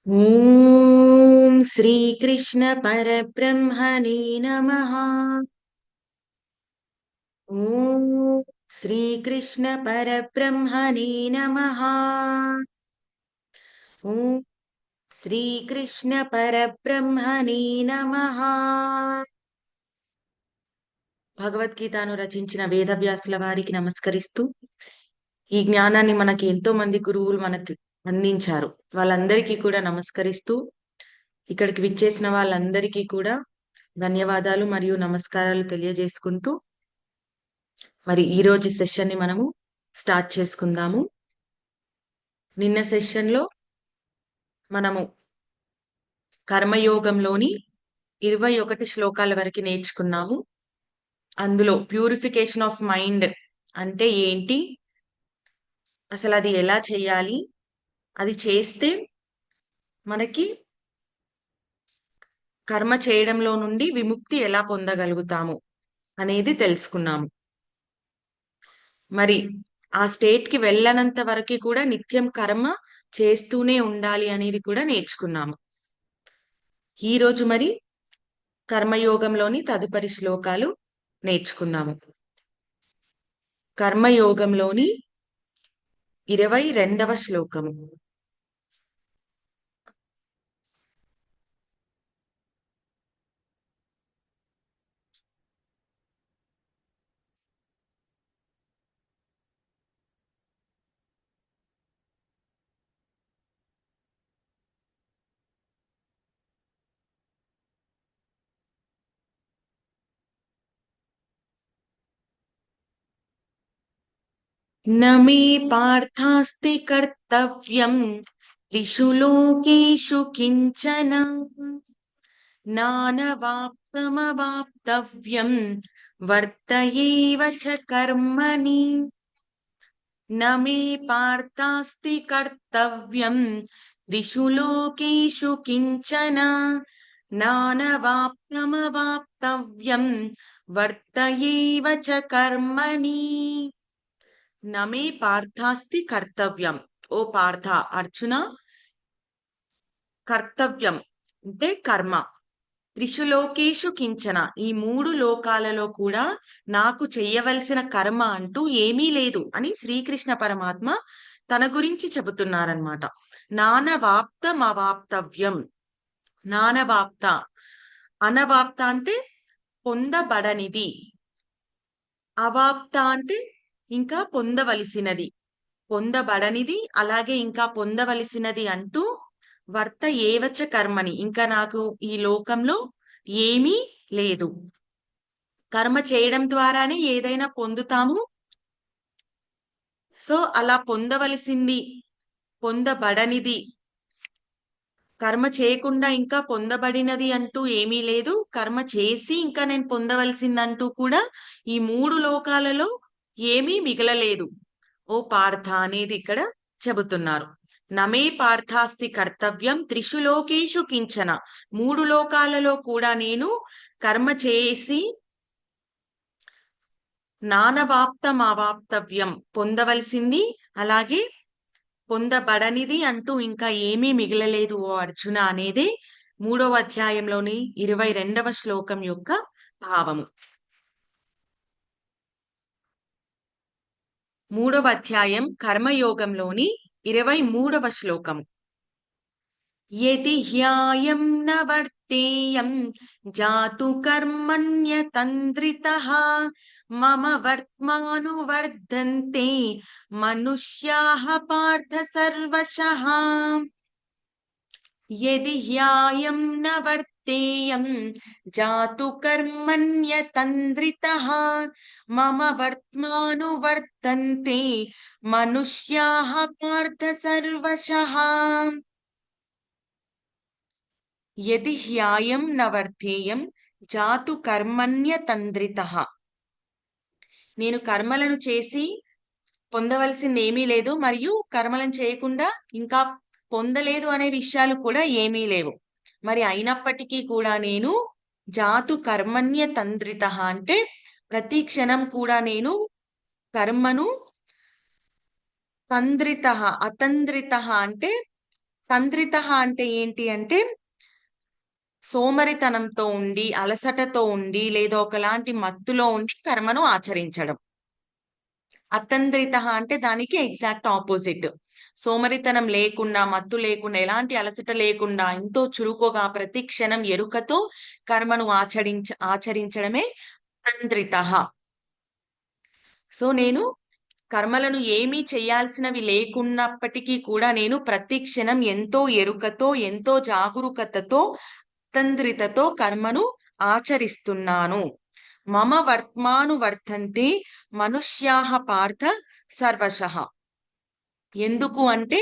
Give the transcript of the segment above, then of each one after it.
ఓం శ్రీకృష్ణ పరబ్రహ్మణే నమః. ఓం శ్రీకృష్ణ పరబ్రహ్మణే నమః. ఓం శ్రీకృష్ణ పరబ్రహ్మణే నమః. భగవద్గీతను రచించిన వేదవ్యాసుల వారికి నమస్కరిస్తూ, ఈ జ్ఞానాన్ని మనకి ఎంతో మంది గురువులు మనకి అందించారు. వాళ్ళందరికీ కూడా నమస్కరిస్తూ, ఇక్కడికి విచ్చేసిన వాళ్ళందరికీ కూడా ధన్యవాదాలు మరియు నమస్కారాలు తెలియజేసుకుంటూ, మరి ఈ రోజు సెషన్ ని మనము స్టార్ట్ చేసుకుందాము. నిన్న సెషన్ లో మనము కర్మయోగంలోని 21 శ్లోకాల వరకు నేర్చుకున్నాము. అందులో ప్యూరిఫికేషన్ ఆఫ్ మైండ్ అంటే ఏంటి, అసలు అది ఎలా చేయాలి, అది చేస్తే మనకి కర్మ చేయడంలో నుండి విముక్తి ఎలా పొందగలుగుతాము అనేది తెలుసుకున్నాము. మరి ఆ స్టేట్ కి వెళ్ళనంత వరకు కూడా నిత్యం కర్మ చేస్తూనే ఉండాలి అనేది కూడా నేర్చుకున్నాము. ఈ రోజు మరి కర్మయోగంలోని తదుపరి శ్లోకాలు నేర్చుకుందాము. కర్మయోగంలోని 22వ శ్లోకము. న మే పార్థాస్తి కర్తవ్యం త్రిషు లోకేషు కించన నానవాప్తమవాప్తవ్యం వర్త ఏవ చ కర్మణి. న మే పార్థాస్తి కర్తవ్యం త్రిషు లోకేషు కించన నానవాప్తమవాప్తవ్యం వర్త ఏవ చ కర్మణి. నమే పార్థాస్తి కర్తవ్యం. ఓ పార్థ, అర్జున, కర్తవ్యం అంటే కర్మ. త్రిషు లోకేషు కించన, ఈ 3 లోకాలలో కూడా నాకు చెయ్యవలసిన కర్మ అంటూ ఏమీ లేదు అని శ్రీకృష్ణ పరమాత్మ తన గురించి చెబుతున్నారనమాట. నానవాప్తమవాప్తవ్యం. నానవాప్త, అనవాప్త అంటే పొందబడనిది, అవాప్త అంటే ఇంకా పొందవలసినది, పొందబడనిది అలాగే ఇంకా పొందవలసినది అంటూ వర్త ఏవచ కర్మని, ఇంకా నాకు ఈ లోకంలో ఏమీ లేదు. కర్మ చేయడం ద్వారానే ఏదైనా పొందుతాము. సో అలా పొందవలసింది, పొందబడనిది, కర్మ చేయకుండా ఇంకా పొందబడినది అంటూ ఏమీ లేదు. కర్మ చేసి ఇంకా నేను పొందవలసిందంటూ కూడా ఈ 3 లోకాలలో ఏమీ మిగలలేదు ఓ పార్థ అనేది ఇక్కడ చెబుతున్నారు. నమే పార్థాస్తి కర్తవ్యం త్రిషు లోకేషు కించన, 3 లోకాలలో కూడా నేను కర్మ చేసి నానవాప్తమవాప్తవ్యం పొందవలసింది అలాగే పొందబడనిది అంటూ ఇంకా ఏమీ మిగలలేదు ఓ అర్జున అనేదే 3వ అధ్యాయంలోని 22వ శ్లోకం యొక్క భావము. 3వ అధ్యాయం కర్మయోగంలోని 23వ శ్లోకము. యది హ్యాయం న వర్తేయం జాతు కర్మణ్యతంత్రితః మమ వర్త్మానువర్ధన్తే మనుష్యాః పార్థ సర్వశః. యది హ్యాయం న వర్తేయం జాతు కర్మణ్యతంత్రితః మమ వర్త్మానువర్ధన్తే మనుష్యాః పార్థ సర్వశః. యది హ్యాయం న వర్తేయం జాతు కర్మణ్యతంత్రితః, నేను కర్మలను చేసి పొందవలసింది ఏమీ లేదు మరియు కర్మలను చేయకుండా ఇంకా పొందలేదు అనే విషయాలు కూడా ఏమీ లేవు. మరి అయినప్పటికీ కూడా నేను జాతు కర్మణ్యతంత్రితః అంటే ప్రతి క్షణం కూడా నేను కర్మను తంత్రితః, అతంత్రితః అంటే తంద్రిత అంటే ఏంటి అంటే సోమరితనంతో ఉండి, అలసటతో ఉండి, లేదా ఒకలాంటి మత్తులో ఉండి కర్మను ఆచరించడం. అతంద్రిత అంటే దానికి ఎగ్జాక్ట్ ఆపోజిట్. సోమరితనం లేకుండా, మత్తు లేకుండా, ఎలాంటి అలసట లేకుండా, ఎంతో చురుకుగా ప్రతి క్షణం ఎరుకతో కర్మను ఆచరించడమే తంద్రిత. సో నేను కర్మలను ఏమీ చేయాల్సినవి లేకున్నప్పటికీ కూడా నేను ప్రతి క్షణం ఎంతో ఎరుకతో, ఎంతో జాగరూకతతో, తంద్రితతో కర్మను ఆచరిస్తున్నాను. మమ వర్త్మాను వర్తంతే మనుష్యాః పార్థ సర్వశః. ఎందుకు అంటే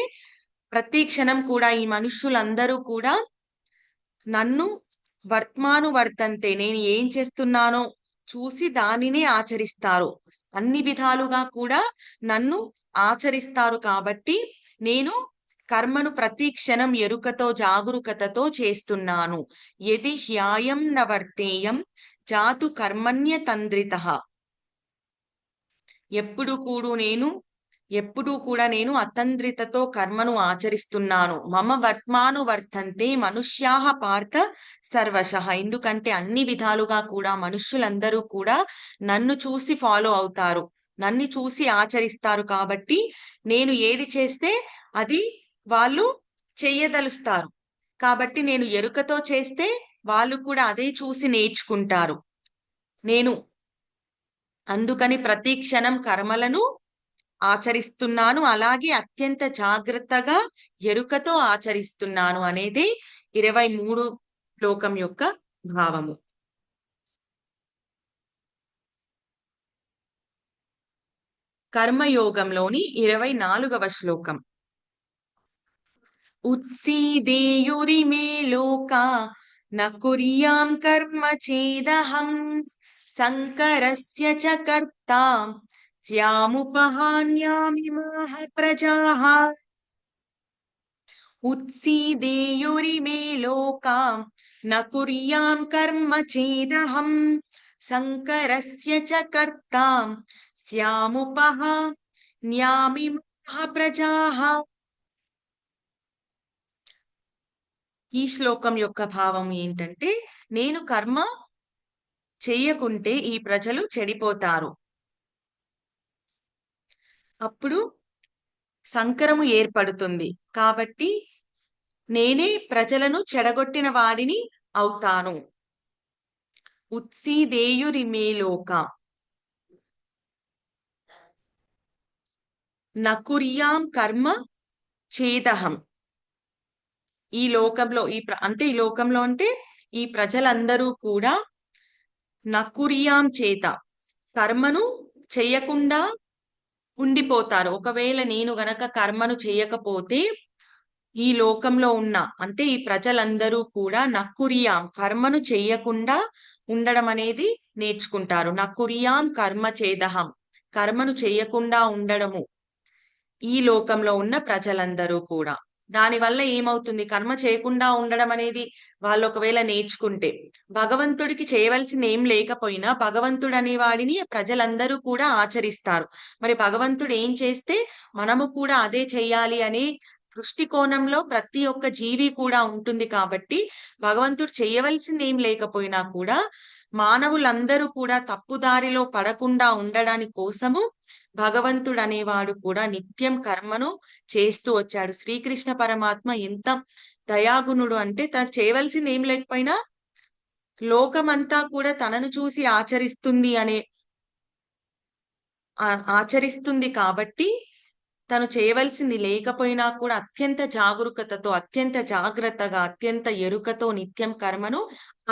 ప్రతి క్షణం కూడా ఈ మనుష్యులందరూ కూడా నన్ను వర్త్మాను వర్తంతే, నేను ఏం చేస్తున్నానో చూసి దానినే ఆచరిస్తారు. అన్ని విధాలుగా కూడా నన్ను ఆచరిస్తారు కాబట్టి నేను కర్మను ప్రతి క్షణం ఎరుకతో జాగరూకతతో చేస్తున్నాను. యది హ్యాయం న వర్తేయం జాతు కర్మణ్య తంద్రితః. ఎప్పుడూ కూడా నేను అతంద్రితతో కర్మను ఆచరిస్తున్నాను. మమ వర్త్మాను వర్తంతే మనుష్యాః పార్థ సర్వశః. ఎందుకంటే అన్ని విధాలుగా కూడా మనుష్యులందరూ కూడా నన్ను చూసి ఫాలో అవుతారు, నన్ను చూసి ఆచరిస్తారు కాబట్టి నేను ఏది చేస్తే అది వాళ్ళు చెయ్యదలుస్తారు. కాబట్టి నేను ఎరుకతో చేస్తే వాళ్ళు కూడా అదే చూసి నేర్చుకుంటారు. నేను అందుకని ప్రతి క్షణం కర్మలను ఆచరిస్తున్నాను, అలాగే అత్యంత జాగ్రత్తగా ఎరుకతో ఆచరిస్తున్నాను అనేది 23 శ్లోకం యొక్క భావము. కర్మయోగంలోని 24వ శ్లోకం. ఉత్సీదేయురిమే లోకా న కుర్యాం కర్మ చేదహం సంకరస్య చ కర్తా స్యాముపహాన్యామిమాః ప్రజాః. ఉత్సీదేయురిమే లోకా న కుర్యాం కర్మ చేదహం సంకరస్య చ కర్తా స్యాముపహాన్యామిమాః ప్రజాః. ఈ శ్లోకం యొక్క భావం ఏంటంటే నేను కర్మ చెయ్యకుంటే ఈ ప్రజలు చెడిపోతారు, అప్పుడు సంకరము ఏర్పడుతుంది, కాబట్టి నేనే ప్రజలను చెడగొట్టిన వాడిని అవుతాను. ఉత్సీదేయురిమే లోక నకుర్యాం కర్మ చేదహం. ఈ లోకంలో అంటే ఈ ప్రజలందరూ కూడా నకుర్యాం చేత కర్మను చెయ్యకుండా ఉండిపోతారు. ఒకవేళ నేను గనక కర్మను చెయ్యకపోతే ఈ లోకంలో ఉన్న అంటే ఈ ప్రజలందరూ కూడా నకుర్యాం కర్మను చెయ్యకుండా ఉండడం అనేది నేర్చుకుంటారు. నకుర్యాం కర్మ చేదహం కర్మను చెయ్యకుండా ఉండడము ఈ లోకంలో ఉన్న ప్రజలందరూ కూడా. దానివల్ల ఏమవుతుంది, కర్మ చేయకుండా ఉండడం అనేది వాళ్ళు ఒకవేళ నేర్చుకుంటే భగవంతుడికి చేయవలసింది ఏం లేకపోయినా భగవంతుడు అనే వాడిని ప్రజలందరూ కూడా ఆచరిస్తారు. మరి భగవంతుడు ఏం చేస్తే మనము కూడా అదే చెయ్యాలి అనే దృష్టికోణంలో ప్రతి ఒక్క జీవి కూడా ఉంటుంది కాబట్టి భగవంతుడు చేయవలసింది ఏం లేకపోయినా కూడా మానవులందరూ కూడా తప్పుదారిలో పడకుండా ఉండడానికి కోసము భగవంతుడు అనేవాడు కూడా నిత్యం కర్మను చేస్తూ వచ్చాడు. శ్రీకృష్ణ పరమాత్మ ఎంత దయాగుణుడు అంటే తను చేయవలసింది ఏం లేకపోయినా లోకమంతా కూడా తనను చూసి ఆచరిస్తుంది కాబట్టి తను చేయవలసింది లేకపోయినా కూడా అత్యంత జాగరూకతతో, అత్యంత జాగ్రత్తగా, అత్యంత ఎరుకతో నిత్యం కర్మను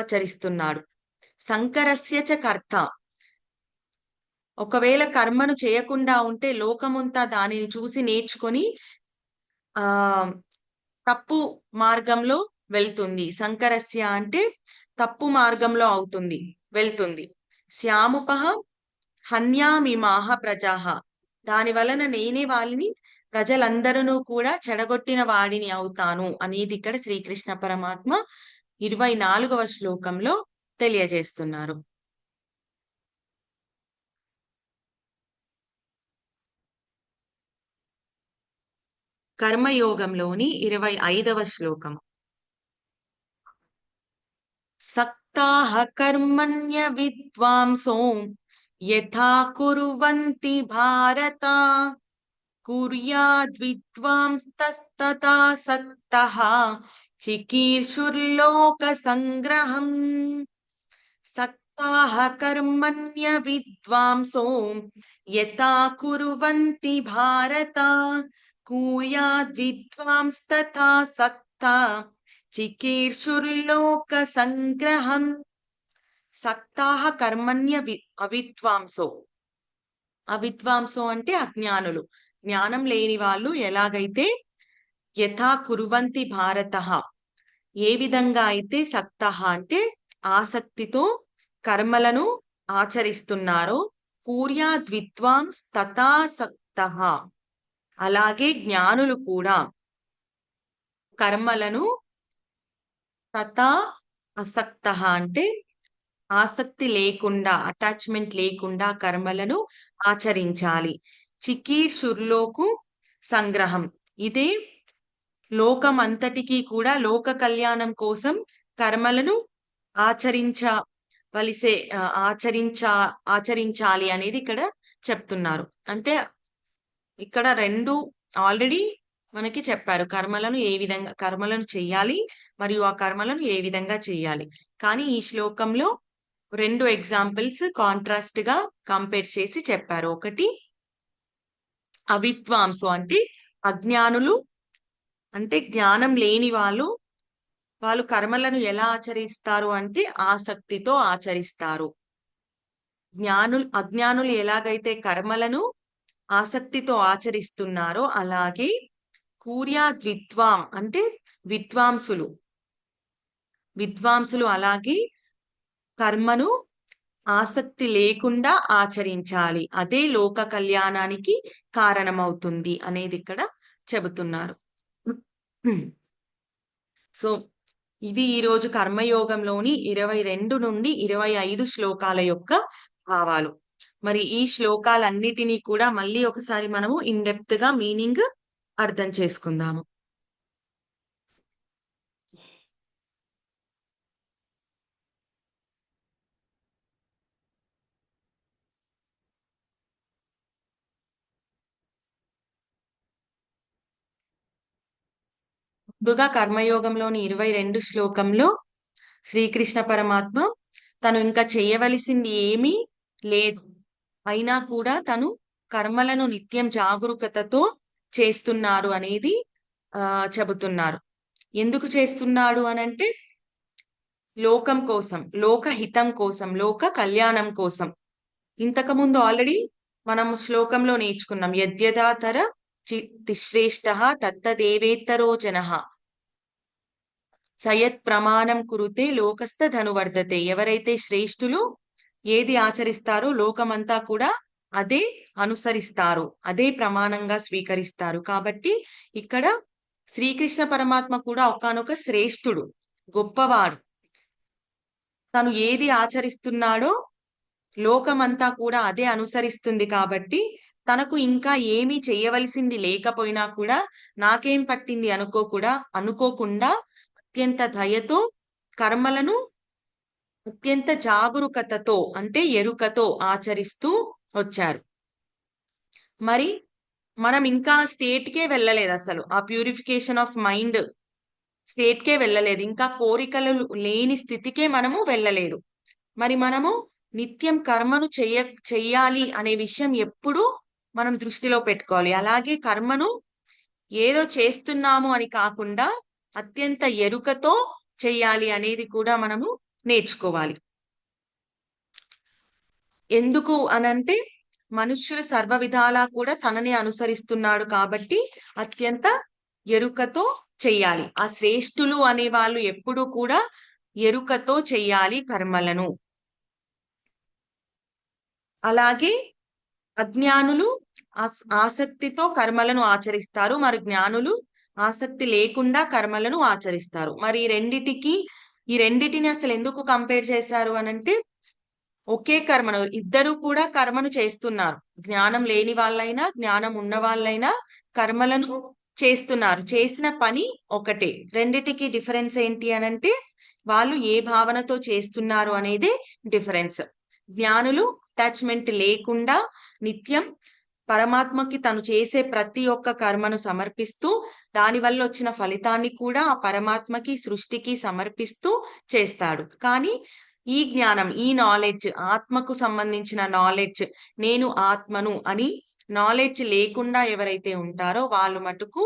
ఆచరిస్తున్నాడు. సంకరస్య చ కర్త. ఒకవేళ కర్మను చేయకుండా ఉంటే లోకమంతా దానిని చూసి నేర్చుకొని ఆ తప్పు మార్గంలో వెళ్తుంది. సంకరస్య అంటే తప్పు మార్గంలో వెళ్తుంది. శ్యాముపహ హన్యామిమాహ ప్రజాహ. దాని వలన నేనే వాళ్ళని ప్రజలందరూ కూడా చెడగొట్టిన వాడిని అవుతాను అనేది ఇక్కడ శ్రీకృష్ణ పరమాత్మ 24వ శ్లోకంలో తెలియజేస్తున్నారు. కర్మయోగంలోని 25వ శ్లోకం. సక్తాః కర్మణ్య విద్వాంసో యథా కుర్వంతి భారత కుర్యాద్విద్వాంస్తతథా సక్తః చికీర్షుర్లోక సంగ్రహం. సక్తాః కర్మణ్య విద్వాంసో యథా కుర్వంతి భారత కుర్యాద్విద్వాంస్తతథా సక్తః చికీర్షుర్లోక సంగ్రహం. సక్తాః కర్మణ్య అవిద్వాంసో. అవిద్వాంసో అంటే అజ్ఞానులు, జ్ఞానం లేని వాళ్ళు ఎలాగైతే యథా కుర్వంతి భారతః ఏ విధంగా అయితే సక్తః అంటే ఆసక్తితో కర్మలను ఆచరిస్తున్నారో కుర్యాద్విద్వాంస్ తథా సక్తః అలాగే జ్ఞానులు కూడా కర్మలను తథా అసక్తః అంటే ఆసక్తి లేకుండా, అటాచ్మెంట్ లేకుండా కర్మలను ఆచరించాలి. చికీర్షుర్లోకు సంగ్రహం, ఇదే లోకం అంతటికీ కూడా లోక కళ్యాణం కోసం కర్మలను ఆచరించాలి అనేది ఇక్కడ చెప్తున్నారు. అంటే ఇక్కడ రెండు ఆల్రెడీ మనకి చెప్పారు, కర్మలను ఏ విధంగా కర్మలను చెయ్యాలి మరియు ఆ కర్మలను ఏ విధంగా చెయ్యాలి. కానీ ఈ శ్లోకంలో రెండు ఎగ్జాంపుల్స్ కాంట్రాస్ట్ గా కంపేర్ చేసి చెప్పారు. ఒకటి అవిద్వాంసు అంటే అజ్ఞానులు, అంటే జ్ఞానం లేని వాళ్ళు కర్మలను ఎలా ఆచరిస్తారు అంటే ఆసక్తితో ఆచరిస్తారు. అజ్ఞానులు ఎలాగైతే కర్మలను ఆసక్తితో ఆచరిస్తున్నారో అలాగే కుర్యాద్విద్వాం అంటే విద్వాంసులు అలాగే కర్మను ఆసక్తి లేకుండా ఆచరించాలి. అదే లోక కళ్యాణానికి కారణమవుతుంది అనేది ఇక్కడ చెబుతున్నారు. సో ఇది ఈరోజు కర్మయోగంలోని 22 నుండి 25 శ్లోకాల యొక్క భావాలు. మరి ఈ శ్లోకాలన్నిటినీ కూడా మళ్ళీ ఒకసారి మనము ఇన్ డెప్త్ గా మీనింగ్ అర్థం చేసుకుందాము. ముందుగా కర్మయోగంలోని 22 శ్లోకంలో శ్రీకృష్ణ పరమాత్మ తను ఇంకా చేయవలసింది ఏమీ లేదు, అయినా కూడా తను కర్మలను నిత్యం జాగరూకతతో చేస్తున్నారు అనేది చెబుతున్నారు. ఎందుకు చేస్తున్నాడు అనంటే లోకం కోసం, లోకహితం కోసం, లోక కళ్యాణం కోసం. ఇంతకుముందు ఆల్రెడీ మనం శ్లోకంలో నేర్చుకున్నాం, యద్యదాతర తిశ్రేష్ట తత్తదేవేత్తరో జనః సయత్ ప్రమాణం కురుతే లోకస్థ ధనువర్ధతే. ఎవరైతే శ్రేష్ఠులు ఏది ఆచరిస్తారో లోకమంతా కూడా అదే అనుసరిస్తారు, అదే ప్రమాణంగా స్వీకరిస్తారు. కాబట్టి ఇక్కడ శ్రీకృష్ణ పరమాత్మ కూడా ఒకానొక శ్రేష్ఠుడు, గొప్పవాడు. తను ఏది ఆచరిస్తున్నాడో లోకమంతా కూడా అదే అనుసరిస్తుంది. కాబట్టి తనకు ఇంకా ఏమీ చేయవలసింది లేకపోయినా కూడా నాకేం పట్టింది అనుకోకుండా అత్యంత దయతో కర్మలను అత్యంత జాగరూకతతో అంటే ఎరుకతో ఆచరిస్తూ వచ్చారు. మరి మనం ఇంకా స్టేట్కే వెళ్ళలేదు, అసలు ఆ ప్యూరిఫికేషన్ ఆఫ్ మైండ్ స్టేట్కే వెళ్ళలేదు, ఇంకా కోరికలు లేని స్థితికే మనము వెళ్ళలేదు. మరి మనము నిత్యం కర్మను చెయ్యాలి అనే విషయం ఎప్పుడు మనం దృష్టిలో పెట్టుకోవాలి. అలాగే కర్మను ఏదో చేస్తున్నాము అని కాకుండా అత్యంత ఎరుకతో చెయ్యాలి అనేది కూడా మనము నేర్చుకోవాలి. ఎందుకు అనంటే మనుష్యులు సర్వ విధాలా కూడా తనని అనుసరిస్తున్నాడు కాబట్టి అత్యంత ఎరుకతో చెయ్యాలి. ఆ శ్రేష్ఠులు అనే వాళ్ళు ఎప్పుడూ కూడా ఎరుకతో చెయ్యాలి కర్మలను. అలాగే అజ్ఞానులు ఆసక్తితో కర్మలను ఆచరిస్తారు, మరి జ్ఞానులు ఆసక్తి లేకుండా కర్మలను ఆచరిస్తారు. మరి ఈ రెండిటిని అసలు ఎందుకు కంపేర్ చేశారు అనంటే ఒకే కర్మను ఇద్దరు కూడా కర్మను చేస్తున్నారు. జ్ఞానం లేని వాళ్ళైనా జ్ఞానం ఉన్న వాళ్ళైనా కర్మలను చేస్తున్నారు. చేసిన పని ఒకటే. రెండిటికి డిఫరెన్స్ ఏంటి అనంటే వాళ్ళు ఏ భావనతో చేస్తున్నారు అనేదే డిఫరెన్స్. జ్ఞానులు అటాచ్మెంట్ లేకుండా నిత్యం పరమాత్మకి తను చేసే ప్రతి ఒక్క కర్మను సమర్పిస్తూ దానివల్ల వచ్చిన ఫలితాన్ని కూడా ఆ పరమాత్మకి సృష్టికి సమర్పిస్తూ చేస్తాడు. కానీ ఈ జ్ఞానం, ఈ నాలెడ్జ్, ఆత్మకు సంబంధించిన నాలెడ్జ్, నేను ఆత్మను అని నాలెడ్జ్ లేకుండా ఎవరైతే ఉంటారో వాళ్ళు మటుకు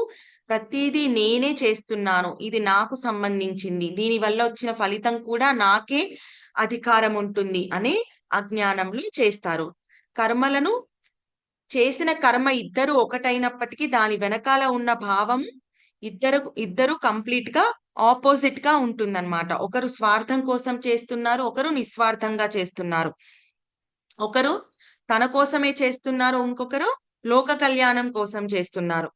ప్రతిదీ నేనే చేస్తున్నాను, ఇది నాకు సంబంధించింది, దీనివల్ల వచ్చిన ఫలితం కూడా నాకే అధికారం ఉంటుంది అనే అజ్ఞానంలో చేస్తారు. కర్మలను చేసిన కర్మ ఇద్దరు ఒకటైనప్పటికీ దాని వెనకాల ఉన్న భావం ఇద్దరు కంప్లీట్ గా ఆపోజిట్ గా ఉంటుందన్నమాట. ఒకరు స్వార్థం కోసం చేస్తున్నారు, ఒకరు నిస్వార్థంగా చేస్తున్నారు. ఒకరు తన కోసమే చేస్తున్నారు, ఇంకొకరు లోక కళ్యాణం కోసం చేస్తున్నారు.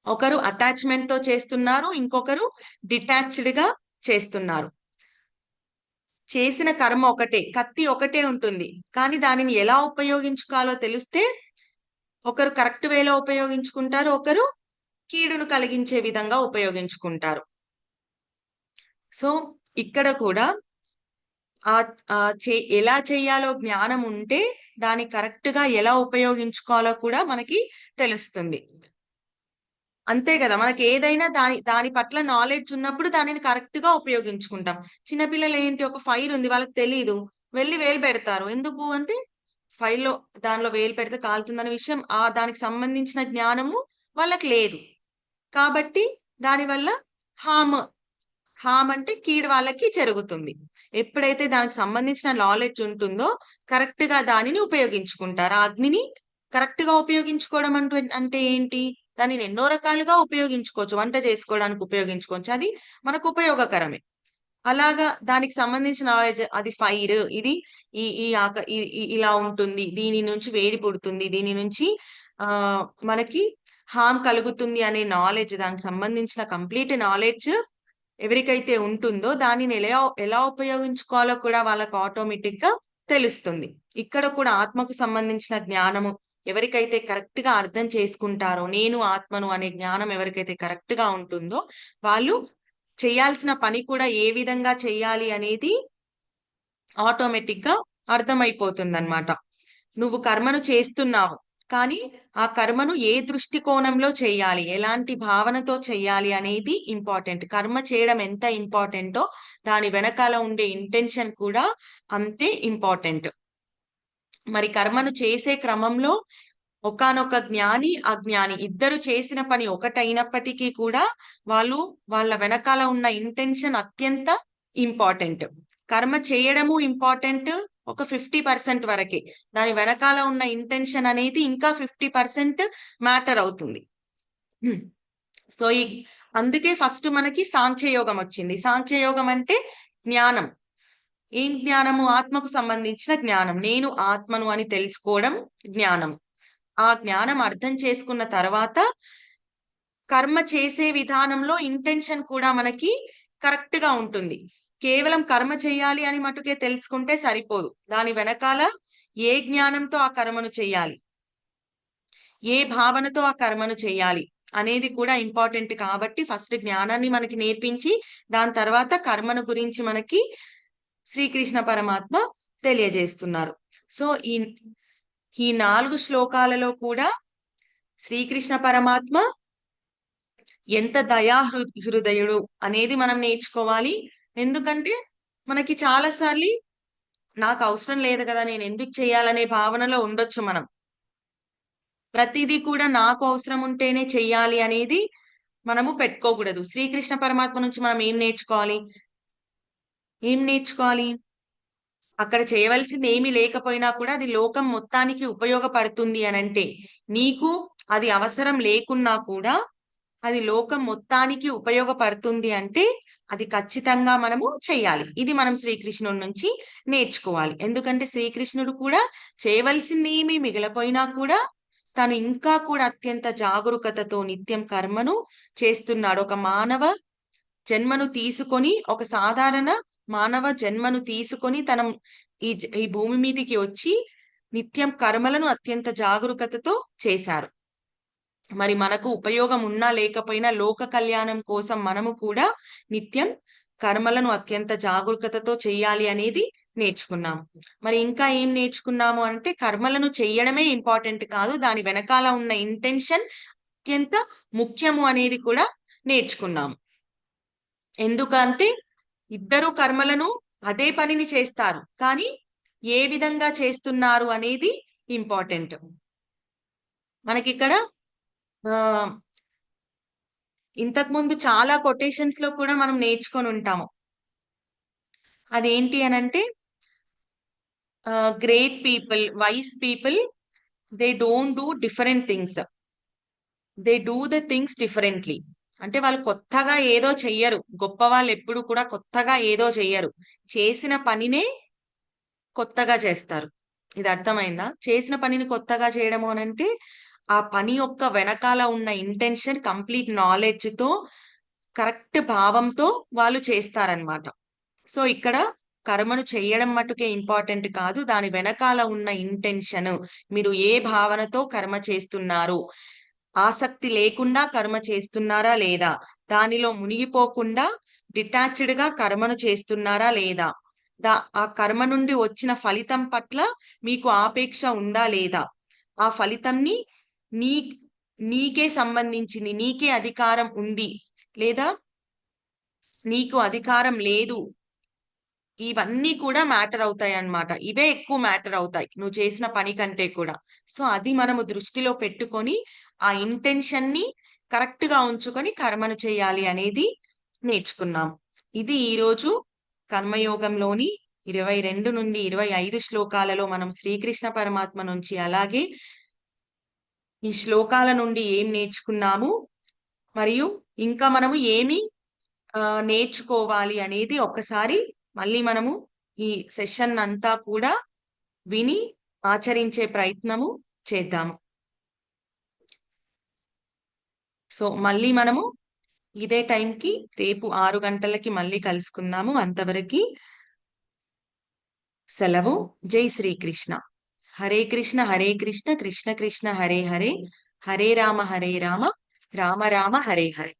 ఒకరు అటాచ్మెంట్ తో చేస్తున్నారు, ఇంకొకరు డిటాచ్డ్ గా చేస్తున్నారు. చేసిన కర్మ ఒకటే, కత్తి ఒకటే ఉంటుంది, కానీ దానిని ఎలా ఉపయోగించుకోవాలో తెలిస్తే ఒకరు కరెక్ట్ వేలో ఉపయోగించుకుంటారు, ఒకరు కీడును కలిగించే విధంగా ఉపయోగించుకుంటారు. సో ఇక్కడ కూడా ఎలా చేయాలో జ్ఞానం ఉంటే దాన్ని కరెక్ట్ గా ఎలా ఉపయోగించుకోవాలో కూడా మనకి తెలుస్తుంది. అంతే కదా, మనకి ఏదైనా దాని పట్ల నాలెడ్జ్ ఉన్నప్పుడు దానిని కరెక్ట్ గా ఉపయోగించుకుంటాం. చిన్నపిల్లలు ఏంటి, ఒక ఫైర్ ఉంది వాళ్ళకి తెలియదు, వెళ్ళి వేలు పెడతారు. ఎందుకు అంటే ఫైర్లో దానిలో వేలు పెడితే కాలుతుందనే విషయం, దానికి సంబంధించిన జ్ఞానము వాళ్ళకి లేదు. కాబట్టి దానివల్ల హామ్ అంటే కీడు వాళ్ళకి జరుగుతుంది. ఎప్పుడైతే దానికి సంబంధించిన నాలెడ్జ్ ఉంటుందో కరెక్ట్ గా దానిని ఉపయోగించుకుంటారు. ఆ అగ్నిని కరెక్ట్ గా ఉపయోగించుకోవడం అంటే ఏంటి, దానిని ఎన్నో రకాలుగా ఉపయోగించుకోవచ్చు. వంట చేసుకోవడానికి ఉపయోగించుకోవచ్చు, అది మనకు ఉపయోగకరమే. అలాగా దానికి సంబంధించిన నాలెడ్జ్, అది ఫైర్, ఇది ఇలా ఉంటుంది, దీని నుంచి వేడి పుడుతుంది, దీని నుంచి మనకి హామ్ కలుగుతుంది అనే నాలెడ్జ్, దానికి సంబంధించిన కంప్లీట్ నాలెడ్జ్ ఎవరికైతే ఉంటుందో దానిని ఎలా ఉపయోగించుకోవాలో కూడా వాళ్ళకు ఆటోమేటిక్ గా తెలుస్తుంది. ఇక్కడ కూడా ఆత్మకు సంబంధించిన జ్ఞానము ఎవరికైతే కరెక్ట్ గా అర్థం చేసుకుంటారో, నేను ఆత్మను అనే జ్ఞానం ఎవరికైతే కరెక్ట్ గా ఉంటుందో వాళ్ళు చేయాల్సిన పని కూడా ఏ విధంగా చేయాలి అనేది ఆటోమేటిక్ గా అర్థమైపోతుందన్నమాట. నువ్వు కర్మను చేస్తున్నావు, కానీ ఆ కర్మను ఏ దృష్టికోణంలో చేయాలి, ఎలాంటి భావనతో చేయాలి అనేది ఇంపార్టెంట్. కర్మ చేయడం ఎంత ఇంపార్టెంటో దాని వెనకాల ఉండే ఇంటెన్షన్ కూడా అంతే ఇంపార్టెంట్. మరి కర్మను చేసే క్రమంలో ఒకానొక జ్ఞాని, అజ్ఞాని ఇద్దరు చేసిన పని ఒకటైనప్పటికీ కూడా వాళ్ళ వెనకాల ఉన్న ఇంటెన్షన్ అత్యంత ఇంపార్టెంట్. కర్మ చేయడము ఇంపార్టెంట్ ఒక 50% వరకే, దాని వెనకాల ఉన్న ఇంటెన్షన్ అనేది ఇంకా 50% మ్యాటర్ అవుతుంది. సో అందుకే ఫస్ట్ మనకి సాంఖ్యయోగం వచ్చింది. సాంఖ్యయోగం అంటే జ్ఞానం. ఏం జ్ఞానము? ఆత్మకు సంబంధించిన జ్ఞానం. నేను ఆత్మను అని తెలుసుకోవడం జ్ఞానం. ఆ జ్ఞానం అర్థం చేసుకున్న తర్వాత కర్మ చేసే విధానంలో ఇంటెన్షన్ కూడా మనకి కరెక్ట్ గా ఉంటుంది. కేవలం కర్మ చేయాలి అని మటుకే తెలుసుకుంటే సరిపోదు, దాని వెనకాల ఏ జ్ఞానంతో ఆ కర్మను చేయాలి, ఏ భావనతో ఆ కర్మను చేయాలి అనేది కూడా ఇంపార్టెంట్. కాబట్టి ఫస్ట్ జ్ఞానాన్ని మనకి నేర్పించి దాని తర్వాత కర్మను గురించి మనకి శ్రీకృష్ణ పరమాత్మ తెలియజేస్తున్నారు. సో ఈ 4 శ్లోకాలలో కూడా శ్రీకృష్ణ పరమాత్మ ఎంత హృదయుడు అనేది మనం నేర్చుకోవాలి. ఎందుకంటే మనకి చాలా సార్లు నాకు అవసరం లేదు కదా, నేను ఎందుకు చేయాలనే భావనలో ఉండొచ్చు మనం. ప్రతిదీ కూడా నాకు అవసరం ఉంటేనే చెయ్యాలి అనేది మనము పెట్టుకోకూడదు. శ్రీకృష్ణ పరమాత్మ నుంచి మనం ఏం నేర్చుకోవాలి? అక్కడ చేయవలసింది ఏమీ లేకపోయినా కూడా అది లోకం మొత్తానికి ఉపయోగపడుతుంది అనంటే, నీకు అది అవసరం లేకున్నా కూడా అది లోకం మొత్తానికి ఉపయోగపడుతుంది అంటే అది ఖచ్చితంగా మనము చెయ్యాలి. ఇది మనం శ్రీకృష్ణుడి నుంచి నేర్చుకోవాలి. ఎందుకంటే శ్రీకృష్ణుడు కూడా చేయవలసింది ఏమీ మిగిలిపోయినా కూడా తను ఇంకా కూడా అత్యంత జాగరూకతతో నిత్యం కర్మను చేస్తున్నాడు. ఒక మానవ జన్మను తీసుకొని, ఒక సాధారణ మానవ జన్మను తీసుకొని ఈ భూమి మీదికి వచ్చి నిత్యం కర్మలను అత్యంత జాగరూకతతో చేశారు. మరి మనకు ఉపయోగం ఉన్నా లేకపోయినా లోక కళ్యాణం కోసం మనము కూడా నిత్యం కర్మలను అత్యంత జాగరూకతతో చేయాలి అనేది నేర్చుకున్నాము. మరి ఇంకా ఏం నేర్చుకున్నాము అంటే కర్మలను చెయ్యడమే ఇంపార్టెంట్ కాదు, దాని వెనకాల ఉన్న ఇంటెన్షన్ అత్యంత ముఖ్యము అనేది కూడా నేర్చుకున్నాము. ఎందుకంటే ఇద్దరు కర్మలను అదే పనిని చేస్తారు, కానీ ఏ విధంగా చేస్తున్నారు అనేది ఇంపార్టెంట్. మనకిక్కడ ఇంతకు ముందు చాలా కొటేషన్స్ లో కూడా మనం నేర్చుకొని ఉంటాము. అదేంటి అనంటే great people, vice people, they don't do different things, they do the things differently. అంటే వాళ్ళు కొత్తగా ఏదో చెయ్యరు, గొప్ప వాళ్ళు ఎప్పుడు కూడా కొత్తగా ఏదో చెయ్యరు, చేసిన పనినే కొత్తగా చేస్తారు. ఇది అర్థమైందా? చేసిన పనిని కొత్తగా చేయడము అనంటే ఆ పని యొక్క వెనకాల ఉన్న ఇంటెన్షన్ కంప్లీట్ నాలెడ్జ్ తో, కరెక్ట్ భావంతో వాళ్ళు చేస్తారనమాట. సో ఇక్కడ కర్మను చెయ్యడం మటుకే ఇంపార్టెంట్ కాదు, దాని వెనకాల ఉన్న ఇంటెన్షన్, మీరు ఏ భావనతో కర్మ చేస్తున్నారు, ఆసక్తి లేకుండా కర్మ చేస్తున్నారా లేదా, దానిలో మునిగిపోకుండా డిటాచ్డ్ గా కర్మను చేస్తున్నారా లేదా, ఆ కర్మ నుండి వచ్చిన ఫలితం పట్ల మీకు ఆపేక్ష ఉందా లేదా, ఆ ఫలితంని నీ నీకే సంబంధించింది, నీకే అధికారం ఉంది లేదా నీకు అధికారం లేదు, ఇవన్నీ కూడా మ్యాటర్ అవుతాయి అన్నమాట. ఇవే ఎక్కువ మ్యాటర్ అవుతాయి నువ్వు చేసిన పని కంటే కూడా. సో అది మనము దృష్టిలో పెట్టుకొని ఆ ఇంటెన్షన్ ని కరెక్ట్ గా ఉంచుకొని కర్మను చేయాలి అనేది నేర్చుకున్నాం. ఇది ఈరోజు కర్మయోగంలోని 22 నుండి 25 శ్లోకాలలో మనం శ్రీకృష్ణ పరమాత్మ నుంచి, అలాగే ఈ శ్లోకాల నుండి ఏం నేర్చుకున్నాము, మరియు ఇంకా మనము ఏమి నేర్చుకోవాలి అనేది ఒక్కసారి మళ్ళీ మనము ఈ సెషన్ అంతా కూడా విని ఆచరించే ప్రయత్నము చేద్దాము. సో మళ్ళీ మనము ఇదే టైంకి రేపు 6 గంటలకి మళ్ళీ కలుసుకుందాము. అంతవరకు సెలవు. జై శ్రీకృష్ణ. హరే కృష్ణ హరే కృష్ణ కృష్ణ కృష్ణ హరే హరే, హరే రామ రామ రామ హరే హరే.